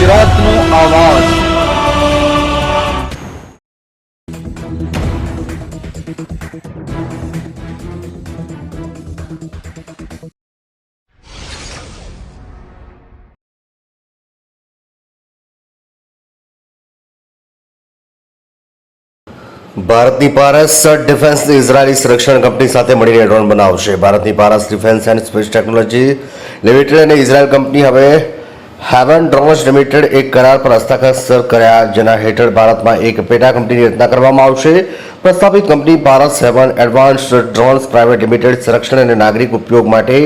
ગુજરાતનો આવાજ। ભારતની પારસ ડિફેન્સ ઇઝરાયલી સંરક્ષણ કંપની સાથે મળીને ડ્રોન બનાવશે। ભારતની Paras defence and space technology limited અને ઇઝરાયલ કંપની હવે હેવન ડ્રોન્સ લિમિટેડ એક કરાર પર હસ્તાક્ષર કર્યા, જેના હેઠળ ભારતમાં એક પેટા કંપનીની રચના કરવામાં આવશે। પ્રસ્તાવિત company Paras Heven advanced drones private limited સંરક્ષણ અને નાગરિક ઉપયોગ માટે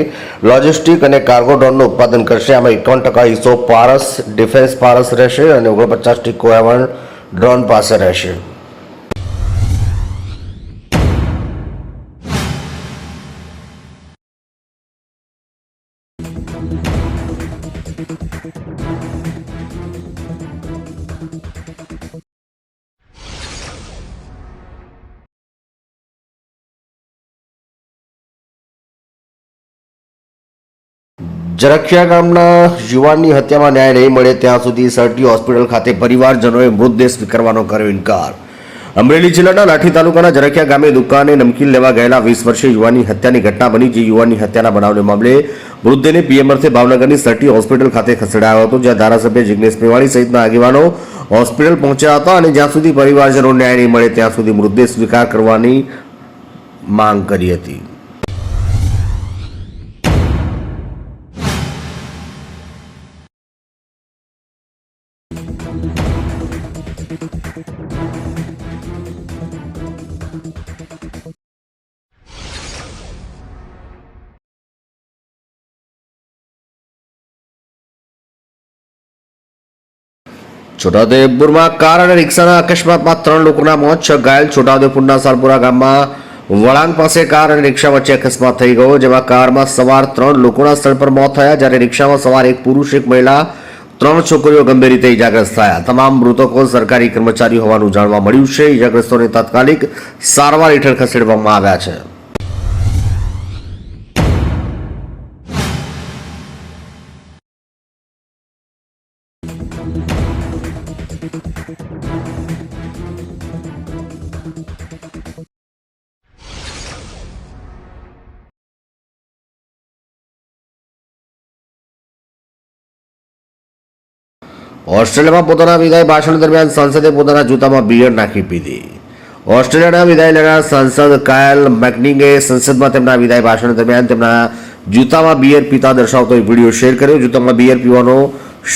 લોજિસ્ટિક અને કાર્ગો ડ્રોનનું ઉત્પાદન કરશે। આમાં 51% હિસ્સો પારસ ડિફેન્સ પારસ રહેશે અને 49% હેવન ડ્રોન પાસે રહેશે। જરખિયા ગામના યુવાનની હત્યામાં ન્યાય નહીં મળે ત્યાં સુધી સરટી હોસ્પિટલ ખાતે પરિવારજનોએ મૃતદેહ સ્વીકારવાનો કર્યો ઇનકાર। અમરેલી જિલ્લાના લાઠી તાલુકાના જરખિયા ગામે દુકાને નમકીન લેવા ગયેલા 20 વર્ષીય યુવાનની હત્યાની ઘટના બની, જે યુવાનની હત્યાના બનાવને મામલે મૃતદેહને પીએમ અર્થે ભાવનગરની સરટી હોસ્પિટલ ખાતે ખસેડાયો હતો, જ્યાં ધારાસભ્ય જિગ્નેશ મેવાણી સહિતના આગેવાનો હોસ્પિટલ પહોંચ્યા હતા અને જ્યાં સુધી પરિવારજનો ન્યાય નહીં મળે ત્યાં સુધી મૃતદેહ સ્વીકાર કરવાની માંગ કરી હતી। છોટાઉદેપુરમાં કાર અને રિક્ષાના અકસ્માતમાં 3 લોકોના મોત, 6 ઘાયલ। છોટાઉદેપુરના સાલપુરા ગામમાં વળાંક પાસે કાર અને રિક્ષા વચ્ચે અકસ્માત થઈ ગયો, જેમાં કારમાં સવાર 3 લોકોના સ્થળ પર મોત થયા, જ્યારે રિક્ષામાં સવાર એક પુરુષ, એક મહિલા, 3 છોકરીઓ ગંભીર રીતે ઇજાગ્રસ્ત થયા। તમામ મૃતકો સરકારી કર્મચારી હોવાનું જાણવા મળ્યું છે। ઇજાગ્રસ્તોને તાત્કાલિક સારવાર હેઠળ ખસેડવામાં આવ્યા છે। ઓસ્ટ્રેલિયામાં પોતાના વિદાય ભાષણ દરમિયાન સાંસદે પોતાના જૂતામાં બિયર નાખી પીધી। ઓસ્ટ્રેલિયાના વિદાય લેનાર સાંસદ કાયલ મેકનિંગે સંસદમાં તેમના વિદાય ભાષણ દરમિયાન તેમના જૂતામાં બિયર પીતા દર્શાવતો એક વિડીયો શેર કર્યો। જૂતામાં બિયર પીવાનો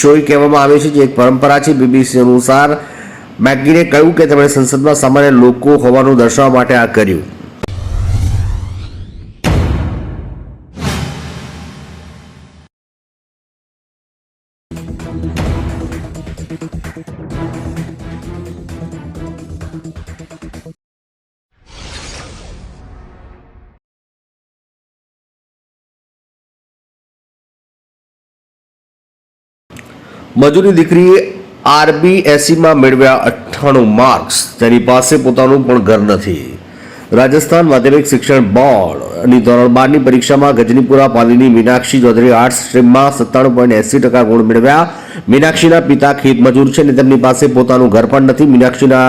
શોય કહેવામાં આવે છે, જે એક પરંપરા છે। બીબીસી અનુસાર મેકગીને કહ્યું કે તેમણે સંસદમાં સામાન્ય લોકો હોવાનું દર્શાવવા માટે આ કર્યું। મજૂરી દીકરી RBSCમાં મેળવ્યા 98 માર્ક્સ, તેની પાસે પોતાનું પણ ઘર નથી। રાજસ્થાન માધ્યમિક શિક્ષણ બોર્ડની ધોરણ 12ની પરીક્ષામાં ગજનીપુરા પાલીની મીનાક્ષી ચૌધરી આર્ટ્સ સ્ટ્રીમમાં 97.80% ગુણ મેળવ્યા। મીનાક્ષીના પિતા ખેતમજૂર છે અને તેમની પાસે પોતાનું ઘર પણ નથી। મીનાક્ષીના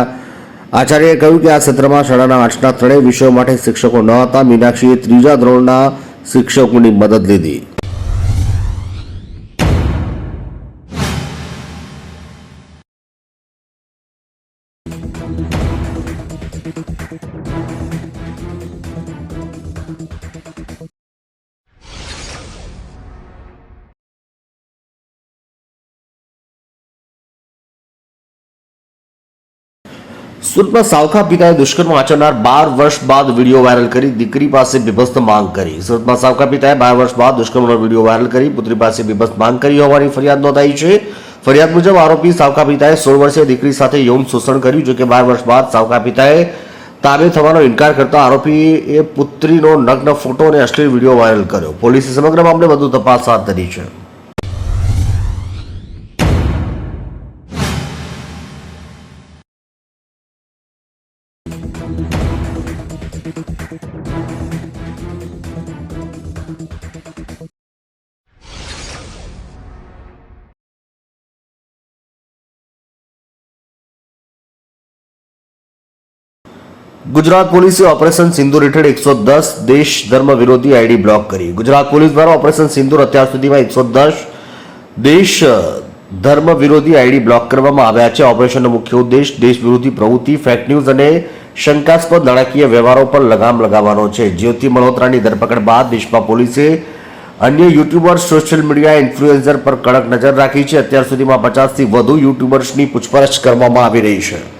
આચાર્યએ કહ્યું કે આ સત્રમાં શાળાના આર્ટ્સના 3 વિષયો માટે શિક્ષકો ન હતા। મીનાક્ષીએ 3જા ધોરણના શિક્ષકોની મદદ લીધી। સુરતમાં સાવકા પિતાએ દુષ્કર્મ આચરનાર 12 વર્ષ બાદ વિડીયો વાયરલ કરી દીકરી પાસે બીભત્સ માંગ કરી। સુરતમાં સાવકા પિતાએ 12 વર્ષ બાદ દુષ્કર્મનો વિડીયો વાયરલ કરી પુત્રી પાસે બીભત્સ માંગ કરી હોવાની ફરિયાદ નોંધાઈ છે। ફરિયાદ મુજબ આરોપી સાવકા પિતાએ 16 વર્ષીય દીકરી સાથે યૌન શોષણ કર્યું, જો કે 12 વર્ષ બાદ સાવકા પિતાએ તાબે થવાનો ઇનકાર કરતા આરોપીએ પુત્રીનો નગ્ન ફોટો અને અશ્લીલ વિડીયો વાયરલ કર્યો। પોલીસે સમગ્ર મામલે વધુ તપાસ હાથ ધરી છે। ગુજરાત પોલીસે ઓપરેશન સિંદૂર હેઠળ 110 દેશ ધર્મ વિરોધી આઈડી બ્લોક કરી. ગુજરાત પોલીસ દ્વારા ઓપરેશન સિંદૂર અત્યાર સુધીમાં 110 દેશ ધર્મ વિરોધી આઈડી બ્લોક કરવામાં આવ્યા છે. ઓપરેશનનો મુખ્ય ઉદ્દેશ દેશ વિરોધી પ્રવૃત્તિ, ફેક ન્યૂઝ અને શંકાસ્પદ નાણાકીય વ્યવહારો પર લગામ લગાવવાનો છે. જ્યોતિ મલ્હોત્રાની ધરપકડ બાદ દેશમાં પોલીસે અન્ય યુટ્યુબર્સ, સોશિયલ મીડિયા ઇન્ફ્લુએન્સર પર કડક નજર રાખી છે. અત્યાર સુધીમાં 50થી વધુ યુટ્યુબર્સની પૂછપરછ કરવામાં આવી રહી છે.